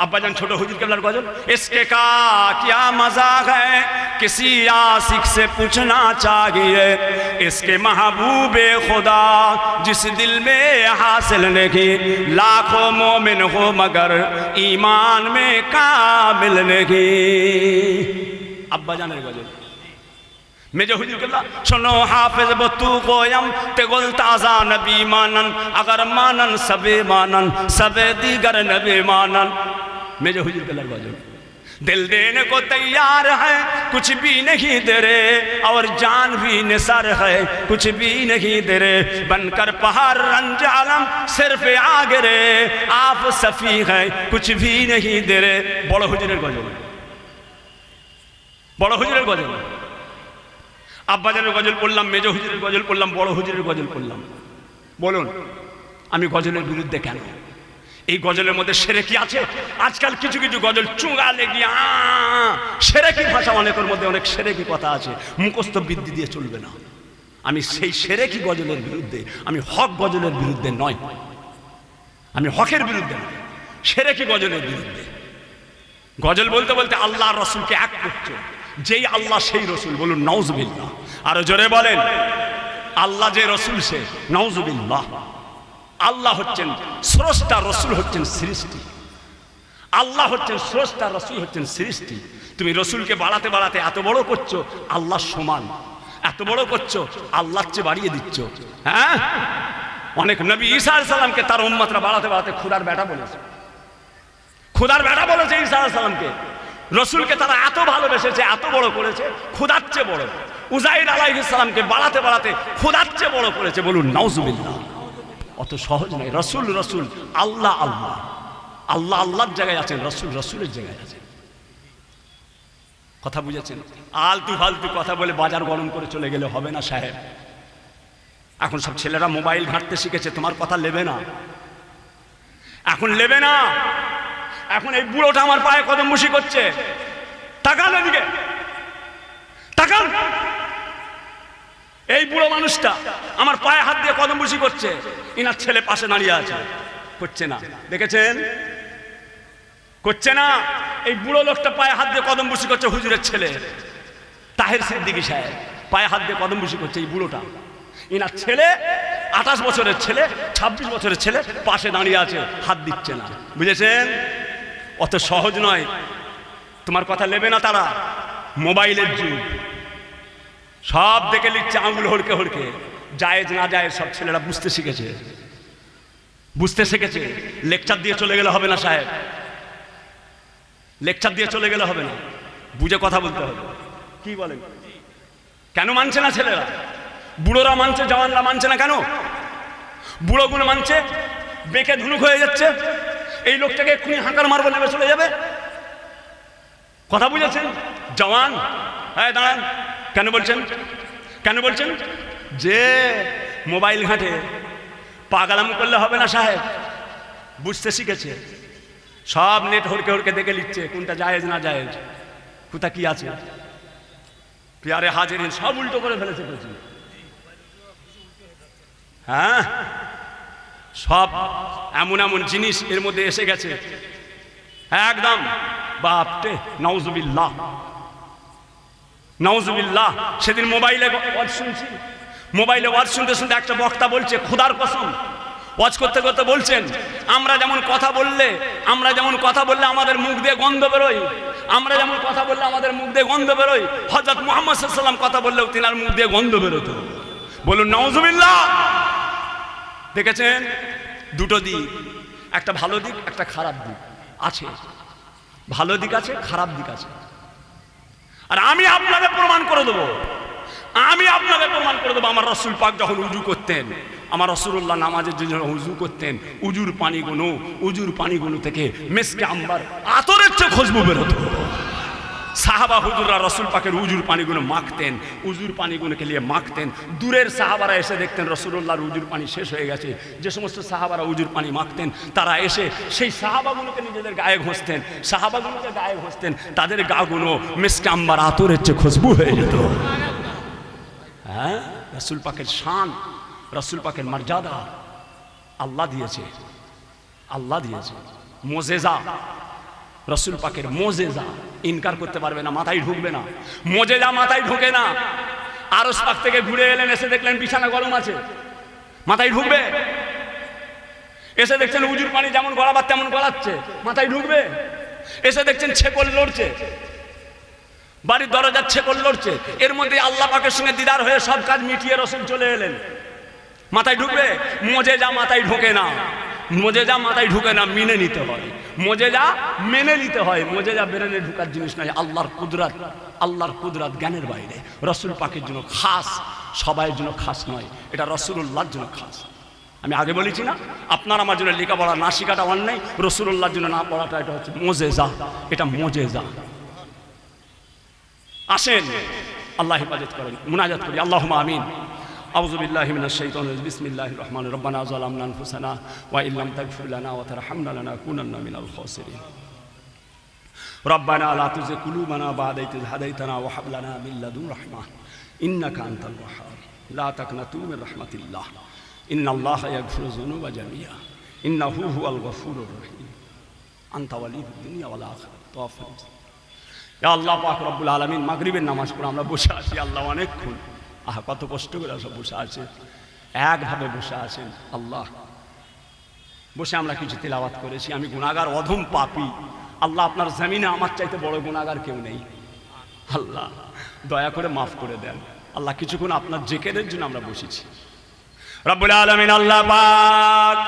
আব্বাজান ছোট হুজুর কেবলার গজল, ইসকে কা কিয়া মজাক হ্যায় কিসি आशिक से पूछना चाहिए, इसके महबूबे खुदा जिस दिल में हासिल नहीं, लाखों मोमिन हो मगर ईमान में कामिल नहीं। আব্বাজানের গজল। मेजो हुजूर केबला सुनो हाफिज बतू गोयम ते गुल ताजा नबी मानन, अगर मानन सबे मानन, सबे दीगर नबी मानन। मेजो हुजूर केबला गजल। दिल देने को तैयार है कुछ भी नहीं दे रे, और जान भी निसार है कुछ भी नहीं दे रे, बनकर पहाड़ रंज आलम सिर्फ आगे रे, आप सफी है कुछ भी नहीं दे रे। बड़ो हुजूरेर गजल। আব্বাজানের গজল পড়লাম, মেজ হুজুরের গজল পড়লাম, বড় হুজুরের গজল পড়লাম। বলুন আমি গজলের বিরুদ্ধে কেন? এই গজলের মধ্যে শিরকি আছে। আজকাল কিছু গজল চুঙ্গা লেগে শিরকি ভাষা, অনেকের মধ্যে অনেক শিরকি কথা আছে, মুখস্থ বিদ্যি দিয়ে চলবে না। আমি সেই শিরকি গজলের বিরুদ্ধে, আমি হক গজলের বিরুদ্ধে নয়, আমি হকের বিরুদ্ধে নয়, শিরকি গজলের বিরুদ্ধে। গজল বলতে বলতে আল্লাহ রসুলকে এক করছে, যেই আল্লাহ সেই রসুল। বলুন নাউজুবিল্লাহ, আরো জোরে বলেন। আল্লাহ যে রসুল সে নাউজুবিল্লাহ। আল্লাহ হচ্ছেন স্রষ্টা, রসুল হচ্ছেন সৃষ্টি। আল্লাহ হচ্ছেন স্রষ্টা, রসুল হচ্ছেন সৃষ্টি। তুমি রসুলকে বাড়াতে এত বড় করছো, আল্লাহ সমান। এত বড় করছো, আল্লাহর চেয়ে বাড়িয়ে দিচ্ছ। হ্যাঁ, অনেক নবী ঈসা আলাইহিস সালামকে তার উম্মতরা বাড়াতে খুদার বেটা বলেছে। ঈসা আলাইহিস সালামকে রসুলকে তারা এত ভালোবেসেছে, এত বড় করেছে, খোদার চেয়ে বড়। উজাইর আলাইহিস সালামকে বাড়াতে বাড়াতে খোদার চেয়ে বড় করেছে। বলুন নাউজুবিল্লাহ। অত সহজ নয়। রসুল রসুল, আল্লাহ আল্লাহ। আল্লাহ আল্লাহর জায়গায় আছেন, রসুল রসুলের জায়গায় আছেন। কথা বুঝেছেন? আলতু ফালতু কথা বলে বাজার গরম করে চলে গেলে হবে না সাহেব। এখন সব ছেলেরা মোবাইল ঘাঁটতে শিখেছে, তোমার কথা নেবে না, এখন নেবে না। এখন এই বুড়োটা আমার পায়ে কদম বসি করছে, তাকান এদিকে, তাকান। এই বুড়ো মানুষটা আমার পায়ে হাত দিয়ে কদম বসি করছে, ইনার ছেলে পাশে দাঁড়িয়ে আছে, করছে না। দেখেছেন? করছে না। এই বুড়ো লোকটা পায়ে হাত দিয়ে কদম বসি করছে, হুজুরের ছেলে তাহের সিদ্দিকী সাহেব পায়ে হাত দিয়ে কদম বসি করছে। এই বুড়োটা, ইনার ছেলে 28 বছরের ছেলে, 26 বছরের ছেলে পাশে দাঁড়িয়ে আছে, হাত দিচ্ছে না। বুঝেছেন? অত সহজ নয়। তোমার কথা নেবে না তারা। মোবাইলের যুগ, সব দেখে লিখছে আঙুল হড়কে হড়কে। জায়েজ না জায়েজ সব ছেলেরা বুঝতে শিখেছে, বুঝতে শিখেছে। লেকচার দিয়ে চলে গেলে হবে না সাহেব, লেকচার দিয়ে চলে গেলে হবে না, বুঝে কথা বলতে হবে। কি বলেন? কেন মানছে না ছেলেরা? বুড়োরা মানছে, জওয়ানরা মানছে না কেন? বুড়োগুলো মানছে, বেঁকে ধুনুক হয়ে যাচ্ছে। এই লোকটাকে এক্ষুনি হাঁকার মারবো, নেমে চলে যাবে। কথা বুঝেছেন? জওয়ান, হ্যাঁ দাঁড়ান। কেন বলছেন? কেন বলছেন? যে মোবাইল ঘাঁটে, পাগলাম করলে হবে না সাহেব, বুঝতে শিখেছে। সব নেট হড়কে হড়কে দেখে লিখছে কোনটা জায়েজ না জায়েজ, কোথা কি আছে। প্রিয়ারে হাজিরিন, সব উল্টো করে ফেলেছে। হ্যাঁ, সব এমন এমন জিনিস এর মধ্যে এসে গেছে, একদম বাপরে। নাউজুবিল্লাহ, নাউজুবিল্লাহ। সেদিন মোবাইলে ওয়াজ শুনছি, মোবাইলে ওয়াজ শুনতে শুনতে একটা বক্তা বলছে, খোদার কসম, ওয়াজ করতে করতে বলছেন, আমরা যেমন কথা বললে আমাদের মুখ দিয়ে গন্ধ বেরোয়, আমরা যেমন কথা বললে আমাদের মুখ দিয়ে গন্ধ বেরোয়, হযরত মুহাম্মদ সাল্লাল্লাহু আলাইহি ওয়াসাল্লাম কথা বললেও তিনার মুখ দিয়ে গন্ধ বেরোতো। বলুন নাউজুবিল্লাহ। দেখেছেন? দুটো দিক, একটা ভালো দিক, একটা খারাপ দিক আছে। ভালো দিক আছে, খারাপ দিক আছে। আর আমি আপনাকে প্রমাণ করে দেবো, আমার রাসূল পাক যখন উজু করতেন, আমার রাসূলুল্লাহ নামাজের জন্য উজু করতেন, উজুর পানিগুলো থেকে মিসকে আম্বার আতরের চেয়ে খুশবু বেরোতো। সাহাবা হুজুররা রাসূল পাকের উজুর পানিগুলো মাখতেন, উজুর পানিগুলোকে নিয়ে মাখতেন। দূরের সাহাবারা এসে দেখতেন রাসূলুল্লাহর উজুর পানি শেষ হয়ে গেছে। যে সমস্ত সাহাবারা উজুর পানি মাখতেন, তারা এসে সেই সাহাবাগুলোকে নিজেদের গায়ে ঘষতেন, তাদের গাগুলো মিসকে আম্বার আতরের চেয়ে খুশবু হয়ে যেত। হ্যাঁ, রাসূল পাকের শান, রাসূল পাকের মর্যাদা আল্লাহ দিয়েছে, মুজিজা। রাসূল পাকের মুজিজা ইনকার করতে পারবে না, মাথায় ঢুকবে না। মুজিজা মাথায় ঢুকে না। আরশ পাক থেকে ঘুরে এলেন, এসে দেখলেন বিছানা গরম আছে, মাথায় ঢুকবে? এসে দেখছেন উজুর পানি যেমন গড়াবার তেমন গড়াচ্ছে, মাথায় ঢুকবে? এসে দেখছেন ছেকল লড়ছে, বাড়ির দরজার ছেকল লড়ছে, এর মধ্যে আল্লাহ পাকের সঙ্গে দিদার হয়ে সব কাজ মিটিয়ে রাসূল চলে এলেন, মাথায় ঢুকবে? মুজিজা মাথায় ঢোকে না, মুজিজা মাথায় ঢুকে না, মেনে নিতে হয়। মুজিজা মেনে নিতে হয়, মুজিজা ব্রেনে ঢুকার জিনিস নয়। আল্লাহর কুদরত জ্ঞানের বাইরে। রাসূল পাকের জন্য খাস, সবাইয়ের জন্য খাস নয়, এটা রাসূলুল্লাহর জন্য খাস। আমি আগে বলেছি না, আপনার আমার জন্য লেখাপড়া না শেখাটা অন্যায়, রাসূলুল্লাহর জন্য না পড়াটা এটা হচ্ছে মুজিজা, এটা মুজিজা। আসেন আল্লাহ হেফাজত করেন, মুনাজাত করি। আল্লাহুম্মা আমিন। আউযু বিল্লাহি মিনাশ শাইতানির রাজিম। বিসমিল্লাহির রহমানির রহিম। রব্বানা যালামনা আনফুসানা ওয়া ইল্লাম তাগফির লানা ওয়া তারহামনা লানাকুনান্না মিনাল খাসিরিন। রব্বানা লা তুযিগ কুলুবানা বা'দা ইয হাদাইতানা ওয়া হাব লানা মিন লাদুনকা রাহমাহ ইন্নাকা আনতাল ওয়াহ্হাব। লা তাকনাতু মির রাহমাতিল্লাহ ইন্নাল্লাহা ইয়াগফিরু যুনুবা জামিআ ইন্নাহু হুয়াল গফুরুর রহিম। আনতা ওয়ালিয়ুদ দুনিয়া ওয়াল আখিরাত। তাওফিক। ইয়া আল্লাহ পাক রব্বুল আলামিন, মাগরিবের নামাজ পড়ে আমরা বসে আছি, আল্লাহ অনেকক্ষণ, কত কষ্ট করে সব বসে আছে, একভাবে বসে আছেন আল্লাহ। বসে আমরা কিছু তিলাওয়াত করেছি। আমি গুনাহগার, অধম পাপী। আল্লাহ আপনার জমিনে আমার চাইতে বড় গুনাহগার কেউ নেই। আল্লাহ দয়া করে মাফ করে দেন। আল্লাহ কিছুক্ষণ আপনার জিকিরের জন্য আমরা বসেছি। রব্বুল আলামিন আল্লাহ পাক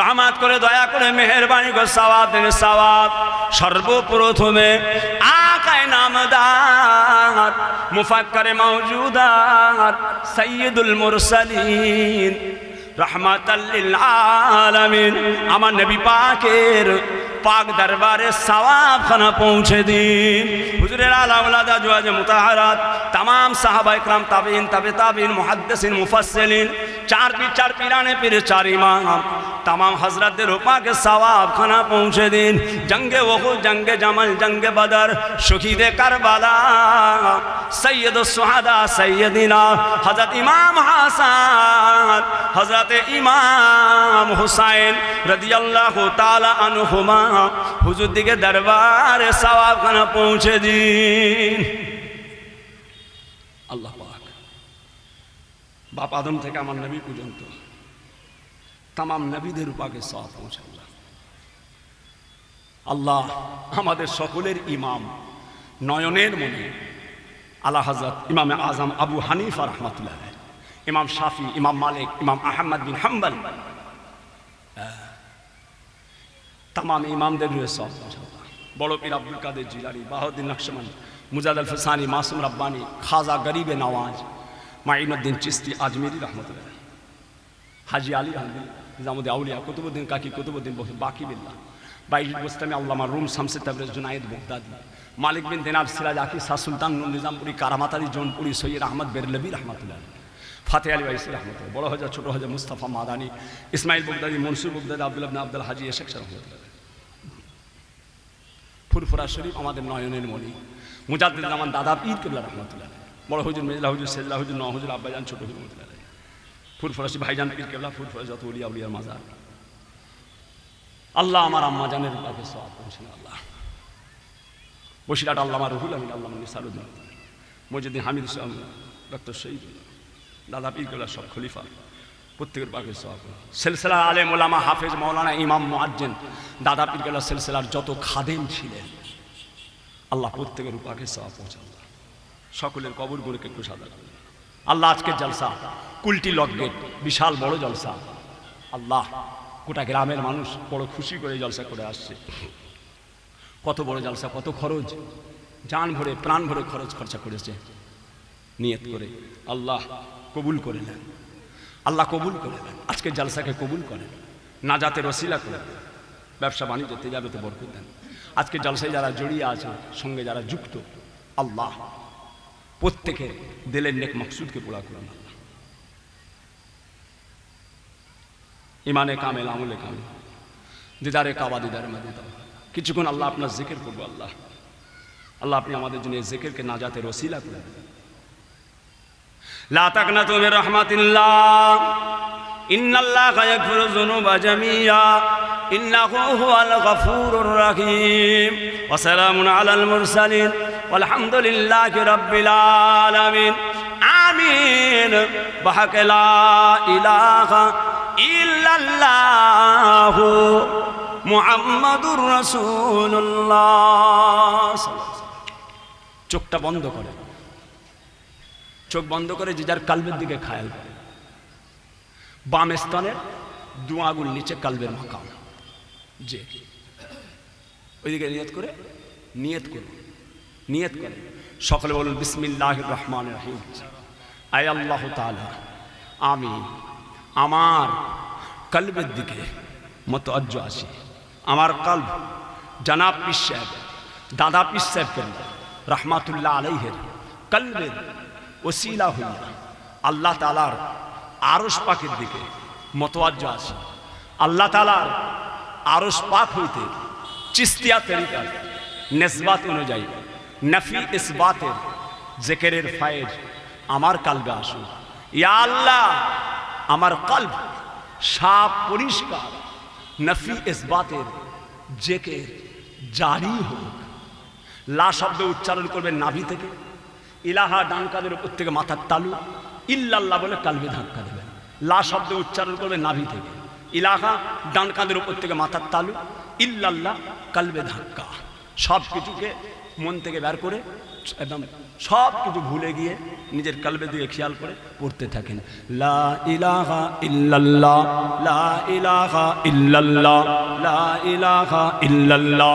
রহমত করে, দয়া করে, মেহেরবানি করে সওয়াব দেন, সওয়াব। সর্বপ্রথমে আকায়ে নামদার মুফাক্কারে মাওজুদার সাইয়্যিদুল মুরসালিন রাহমাতাল লিল আলামিন আমার নবী পাকের পাক দরবারে সওয়াব খানা পৌঁছে দিন। হুজুরের আলা ওলাদ আজওয়াজ মুতাহারাত तमाम साहबा इकराम ताबीन तबे ताबीन मुहद्दिसिन मुफस्सिलिन चार पीराने पीर चार इमाम तमाम हजरत रुपा के सवाब खाना पहुँचे दिन। जंगे वहू जंगे जमल जंगे बदर शहीद करबला सैयद सुहादा सैयदिना हजरत इमाम हसन हजरत इमाम हुसैन रदियल्लाहु ताला अन्हुमा हुजूर दिके दरबार सवाब खाना पहुँचे दिन। আল্লাহ পাক বাপ আদম থেকে আমার নবী পর্যন্ত तमाम নবীদের উপাকে সওয়াব পৌঁছে আল্লাহ। আল্লাহ আমাদের সকলের ইমাম নয়নের মনি আলা হযরত ইমামে আজম আবু হানিফা রাহমাতুল্লাহ আলাইহি, ইমাম শাফি, ইমাম মালিক, ইমাম আহমদ বিন হাম্বল तमाम ইমামদের সওয়াব পৌঁছে আল্লাহ। বড় পীর আব্দুল কাদের জিলানী, বাহাউদ্দিন নকশবন্দ, मुजाद अल फसानी, मासूम रब्बानी, खाजा गरीब नवाज, माइनुद्दीन चिश्ती आजमेरी रहमतुल्लाह, हाजी आली रहमतुल्लाह, निजामुद्दीन औलिया, कुतुबुद्दीन काकी, कुतुबुद्दीन बाकी बिल्ला, बाइजुल बुस्तामी, अल्लामा रूम, शम्स तबरेज़, जुनायद बगदादी, मालिक बिन दिनार, सिराज आकी, शाह सुल्तान निजामपुरी, कारामातादी, जौनपुरी, सैयद अहमद बेरलवी रहमतुल्लाह, फातेह अली वाइसी रहमतुल्लाह, बड़ो हजरत छोटो हजरत मुस्तफ़ा मादानी, इस्माइल बगदादी, मंसूर बगदादी, अब्दुल इब्न अब्दुल हाजी एशक रहमतुल्लाह, फुरफुरा शरीफ हमारे नयনের মনি মুজাদ্দিদ জামান দাদা পীর কিবলা রহমাতুল্লাহ, বড় হুজুর মেজলা হুজুর সেজলা হুজুর নওয়াজ হুজুর আব্বাজান ছোট হুজুর রহমাতুল্লাহ, ফুরফুরাশি ভাইজান পীর কিবলা, ফুরফুরা যত ওলিয়া উলিয়ার মাজার। আল্লাহ আমার আম্মা জানের পাকে সওয়াব পৌঁছে আল্লাহ। বসিরহাট আল্লামা রুহুল আমিন, আল্লামা নিসারুদ্দিন, মজিউদ্দিন হামিদ ডক্টর শহীদ, দাদা পীর কিবলা সব খলিফা প্রত্যেকের পাকে সওয়াব। সিলসিলা আলেম ওলামা হাফেজ মাওলানা ইমাম মুআজ্জিন দাদা পীর কিবলা সিলসিলার যত খাদেম ছিলেন আল্লাহ প্রত্যেকের উপাকে সওয়াব পৌঁছে আল্লাহ। সকলের কবরগুলোকে একটু সাদা করুন আল্লাহ। আজকের জলসা কুলটি লক গেট, বিশাল বড় জলসা আল্লাহ। গোটা গ্রামের মানুষ বড় খুশি করে জলসা করে আসছে। কত বড় জলসা, কত খরচ, জান ভরে প্রাণ ভরে খরচ খরচা করেছে নিয়ত করে। আল্লাহ কবুল করে নেন, আল্লাহ কবুল করে নেন। আজকের জলসাকে কবুল করেন, নাজাতের ওসিলা করে ব্যবসা বাণিজ্য তেজাবতে বরকত দেন। আজকে জলসায় যারা জড়িয়ে আছে, সঙ্গে যারা যুক্ত, আল্লাহ প্রত্যেকের দিলের নেক মকসুদকে পুরা করুন আল্লাহ। ইমানে কামেল, আমলে কামেল, দিদারে কাবা, দিদারে মাদিদা। কিছুক্ষণ আল্লাহ আপনার জিকির করবো আল্লাহ। আল্লাহ আপনি আমাদের জন্য এই জিকিরকে নাজাতের ওসিলা করে দেন। লা তাকনাতু মির রাহমাতিল্লাহ, ইন্নাল্লাহা ইয়াগফিরু যুনুবা জামিআ, ইন্নাহু হুয়াল গফুরুর রহিম। ওয়া সালামুন আলাল মুরসালিন ওয়ালহামদুলিল্লাহি রাব্বিল আলামিন। আমিন। বাহাক লা ইলাহা ইল্লাল্লাহু মুহাম্মাদুর রাসূলুল্লাহ। চোখটা বন্ধ করে, চোখ বন্ধ করে যে যার কালবের দিকে খেয়াল করে। বাম স্তনের দু আঙুল নিচে কালবের মাকাম, যে ওইদিকে নিয়ত করে, নিয়ত করুন, নিয়ত করে সকলে বলুন বিসমিল্লাহির রহমানির রহিম। আয় আল্লাহ তাআলা, আমি আমার কালবের দিকে মুতওয়াজ্জহ আছি। আমার কালব জনাব পীর সাহেব, দাদা পীর সাহেব রহমাতুল্লাহ আলাইহির কালবের ওসিলা হইয়া আল্লাহ তাআলার আরশ পাকের দিকে মুতওয়াজ্জহ আছি। আল্লাহ তাআলার আরশ পাক হইতে চিস্তিয়া তরিকার নেসবাত অনুযায়ী নফি ইসবাতের জিকিরের ফায়েজ আমার কালবে আসুক। ইয়া আল্লাহ, আমার কলব সাফ পরিষ্কার, নফি ইসবাতের জিকির জারি হোক। লা শব্দ উচ্চারণ করবেন নাভি থেকে, ইলাহা ডান কাঁধের উপর থেকে মাথার তালু, ইল্লাল্লাহ বলে কালবে ধাক্কা দেবেন। লা শব্দ উচ্চারণ করবেন নাভি থেকে, ইলাহা ডান কাঁধের উপর থেকে মাথার তালু, ইল্লাল্লাহ কালবে ধাক্কা। সব কিছুকে মন থেকে বের করে একদম সব কিছু ভুলে গিয়ে নিজের কালবের দিকে খেয়াল করে পড়তে থাকেন। লা ইলাহা ইল্লাল্লাহ, লা ইলাহা ইল্লাল্লাহ, লা ইলাহা ইল্লাল্লাহ।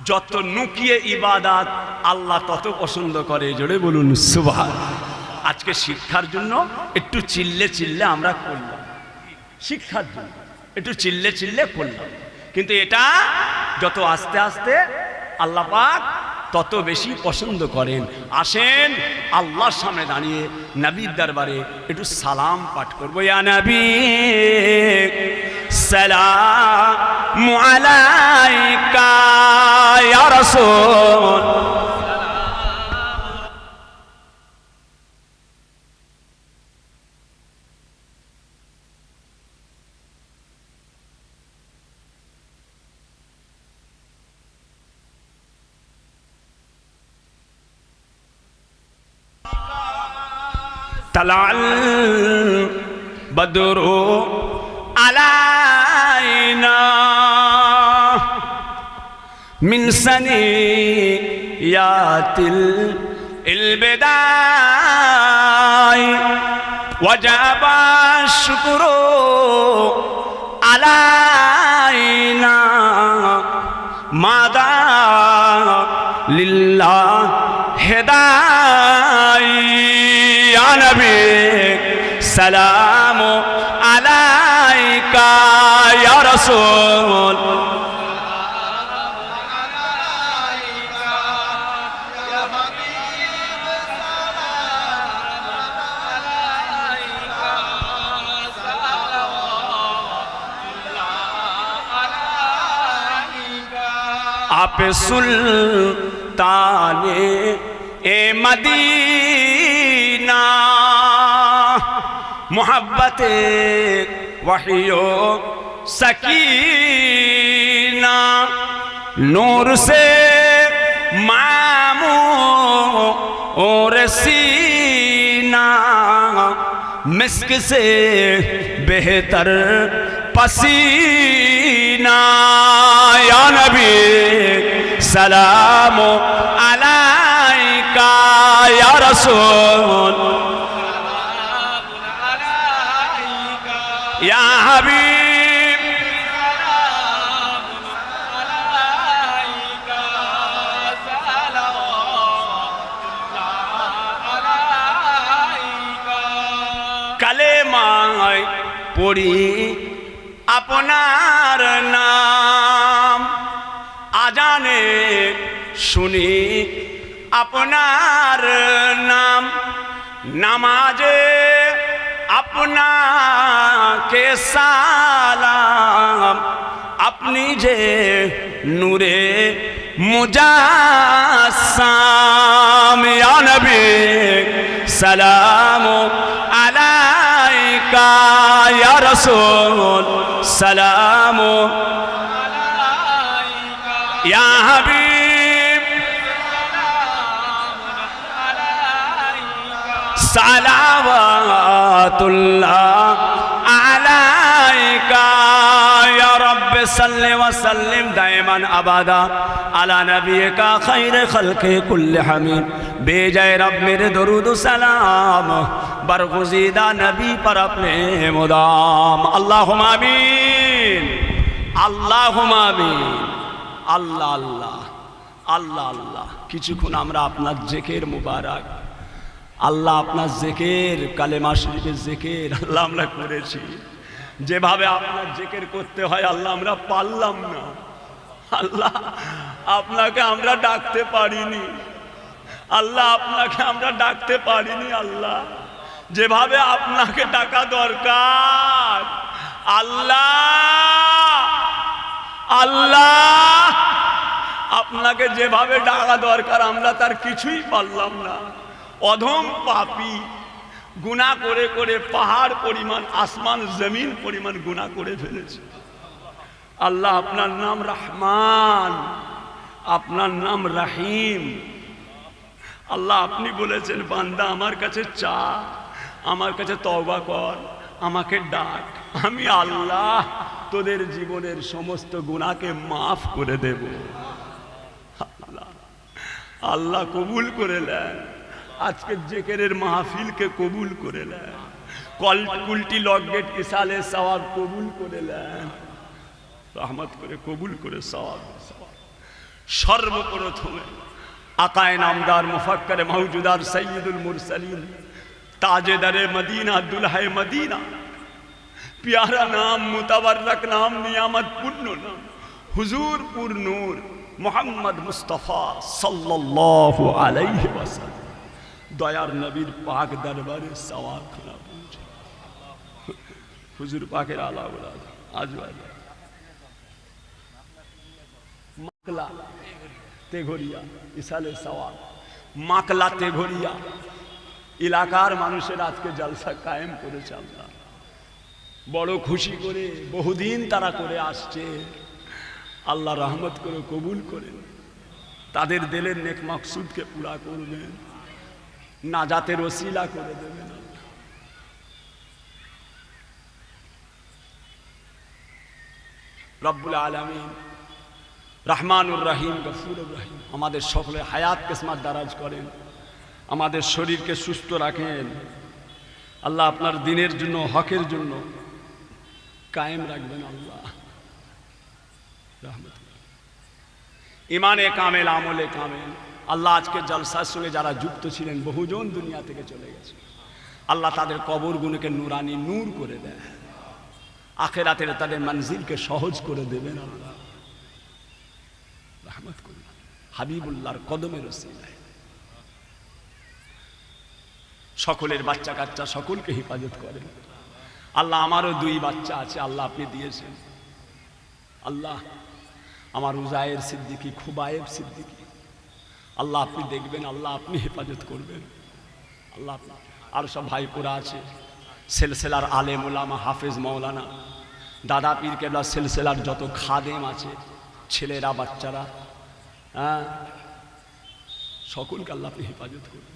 যত নুকিয়ে ইবাদত আল্লাহ তত পছন্দ করে। জোরে বলুন সুবহান। আজকে শিক্ষার জন্য একটু চিল্লে চিল্লে আমরা করলাম, শিক্ষার জন্য একটু চিল্লে চিল্লে করলাম, কিন্তু এটা যত আস্তে আস্তে আল্লাহ পাক তত বেশি পছন্দ করেন। আসেন আল্লাহর সামনে দাঁড়িয়ে নবীর দরবারে একটু সালাম পাঠ করবো। ইয়া নবী সালামু আলাইকা ইয়া রাসূল। طلع البدر علينا من ثنيات البداء وجب الشكر علينا ماذا لله هداي يا نبي سلام عليك يا رسول आप सुल्ताने ए मदीना मोहब्बते वहियो सकीना नूर से मामू और सीना मिस्क से बेहतर पसीना या नबी सलाम अलैका या रसूल या हबीब कलेमाय पढ़ी আপনার নাম আজানে শুনি আপনার নাম নামাজে আপনাকে সালাম আপনি যে নূরে মুজাসসাম ইয়া নবী সালাম আলাইকা ইয়া রাসূল سلام يا حبيب صلوات الله عليك يا رب صل وسلم دائما ابدا على نبيك خير خلق كل حميد बेजाए रब मेरे दरूद सलाम बरगुज़ीदा नबी पर अपने मुदाम अल्लाहुम्मा आमीन अल्लाहुम्मा आमीन अल्लाह अल्लाह अल्लाह अल्लाह কিছুক্ষণ আমরা আপনার জিকির মুবারক আল্লাহ আপনার জিকির কালেমা শরীফের জিকির আল্লাহ আমরা করেছি যেভাবে আপনার জিকির করতে হয় আল্লাহ আমরা পারলাম না আল্লাহ আপনাকে আমরা ডাকতে পারিনি আল্লাহ আপনাকে আমরা ডাকতে পারিনি আল্লাহ যেভাবে আপনাকে ডাকা দরকার আল্লাহ আল্লাহ আপনাকে যেভাবে ডাকা দরকার আমরা তার কিছুই পারলাম না অধম পাপী গুনাহ করে করে পাহাড় পরিমাণ আসমান জমিন পরিমাণ গুনাহ করে ফেলেছি আল্লাহ আপনার নাম রহমান আপনার নাম রহিম আল্লাহ আপনি বলেছেন বান্দা আমার কাছে চা আমার কাছে তওবা কর আমাকে ডাক আমি আল্লাহ তোদের জীবনের সমস্ত গুনাহকে মাফ করে দেব আল্লাহ আল্লাহ কবুল করে নেন আজকের জিকিরের মাহফিলকে কবুল করে নেন কুলটি লকগেট ইসালে সওয়াব কবুল করে নেন রহমত করে কবুল করে সওয়াব সর্বপ্রথমে আকায়ে নামদার মুফাক্কিরে মাওজুদার সাইয়্যিদুল মুরসালিন তাজেদারে মদিনা দুলহায়ে মদিনা प्यारा नाम मुतबर्रक नाम नियामत पूर्ण नाम हुजूर पुर नूर मोहम्मद मुस्तफ़ा सल्लल्लाहु अलैहि वसल्लम दयार नबीर पाक दरबारे सवाल खाना पहुंचे हुजूर पाकेर आला औलाद आज माकला तेघरिया इसाले सवाल माकला तेघरिया इलाकार मानुषेर आज के जलसा कायम करे चलता बड़ो खुशी करे बहुदिन तारा करे आसছে আল্লাহ রহমত করে কবুল করেন তাদের দিলের নেক মাকসুদকে পুরা করবেন নাজাতের ওসিলা করে দেবেন রব্বুল আলামিন রহমানুর রহিম গফুরুর রহিম আমাদের সকলের হায়াত কিসমত দারাজ করেন আমাদের শরীরকে সুস্থ রাখেন আল্লাহ আপনার দ্বীনের জন্য হকের জন্য कायम रखबेन अल्लाह रहमत ईमाने कामेल आमले कामेल अल्लाह आज के जलसार संगे जारा जुक्त छिलेन बहुजन दुनिया थेके चले गेছে अल्लाह तादेर कबरगुलोके नूरानी नूर करे देय आखिरातेर तादेर मंजिलके सहज करे देबेन अल्लाह रहमत करुन हाबिबुल्लाहर कदमेर ओसिलाय सकलेर बाच्चा काच्चा सकलके हिफाजत करेन আল্লাহ আমারও দুই বাচ্চা আছে আল্লাহ আপনি দিয়েছেন আল্লাহ আমার উজায়ের সিদ্দিকী খুবায়েব সিদ্দিকী আল্লাহ আপনি দেখবেন আল্লাহ আপনি হেফাজত করবেন আল্লাহ আর সব ভাইপোরা আছে সিলসিলার আলেম উলামা হাফেজ মাওলানা দাদা পীর কেবলা সিলসিলার যত খাদেম আছে ছেলেরা বাচ্চারা হ্যাঁ সকলকে আল্লাহ আপনি হেফাজত করবেন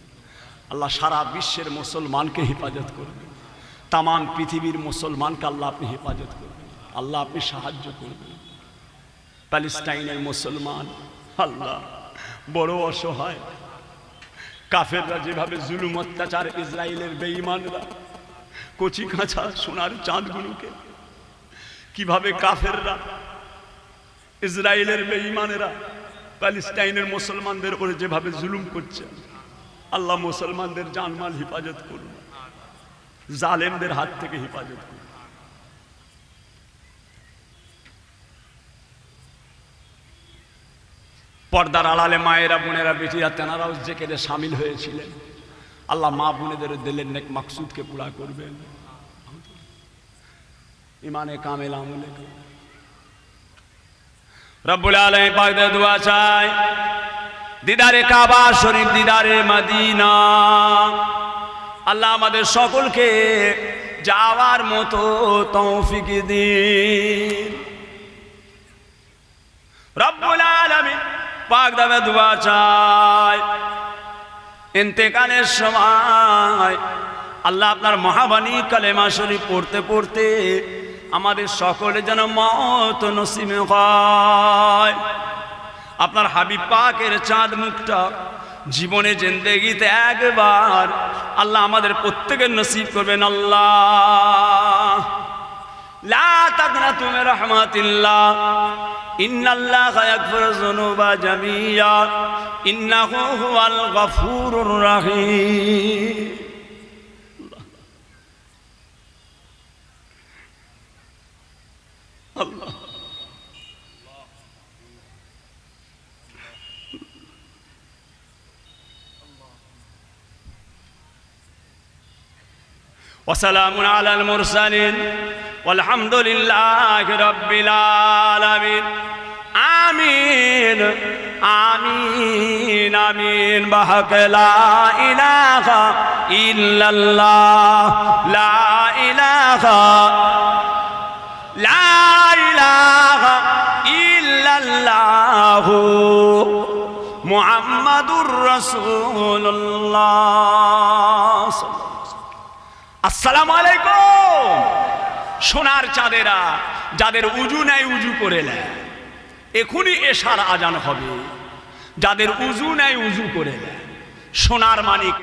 আল্লাহ সারা বিশ্বের মুসলমানকে হেফাজত করবেন तमाम पृथिवीर मुसलमान का अल्लाह अपनी हिफाजत करबेन अल्लाह अपनी साहाय्य करबेन पैलेस्टाइनेर मुसलमान अल्लाह बड़ो असहाय काफेररा जेभाবে जुलुम अत्याचार इजराइलेर बेईमानरा कचि काँचा सोनार चाँदगुलोके किभाবে काफेररा इजराइलेर बेईमानेरा पैलेस्टाइनेर मुसलमानदेर उपरे जेभाবে जुलुम करছে अल्लाह मुसलमानदेर जानमाल हिफाजत করুন জালেমদের হাত থেকে হেফাজত করুন পর্দার আড়ালে মায়েরা বোনেরা বেটিরা তেনারাও জিকিরে শামিল হয়েছিলেন আল্লাহ মা বোনেদের দিলের নেক মাকসুদকে পুরা করবেন ইমানে কামেল আমলে রব্বুল আলামিন পাকের দোয়া চাই দিদারে কাবা শরীফ দিদারে মদিনা আল্লাহ আমাদের সকলকে যাওয়ার মতো তৌফিক দিন রব্বুল আলামিন পাক দাবে দোয়া চাই ইন্তেকালের সময় আল্লাহ আপনার মহাবাণী কালেমা শরীফ পড়তে পড়তে আমাদের সকলে যেন মওত নসিব হয় আপনার হাবিব পাকের চাঁদ মুখটা জীবনে জিন্দেগিতে একবার আল্লাহ আমাদের প্রত্যেকের নসিব করবেন আল্লাহ লা তাকনাতু মির রাহমাতিল্লাহ ইন্নাল্লাহা ইয়াগফিরু যুনুবা জামিয়া ইন্নাহু হুয়াল গফুরুর রহিম আল্লাহ وسلام على المرسلين والحمد لله رب العالمين آمين آمين آمين بحق لا إله إلا الله لا إله إلا الله محمد رسول الله আসসালামু আলাইকুম সোনার চাঁদেরা যাদের উজু নাই উজু করে নেয় এখনই এশার আজান হবে যাদের উজু নাই উজু করে নেয় সোনার মানিক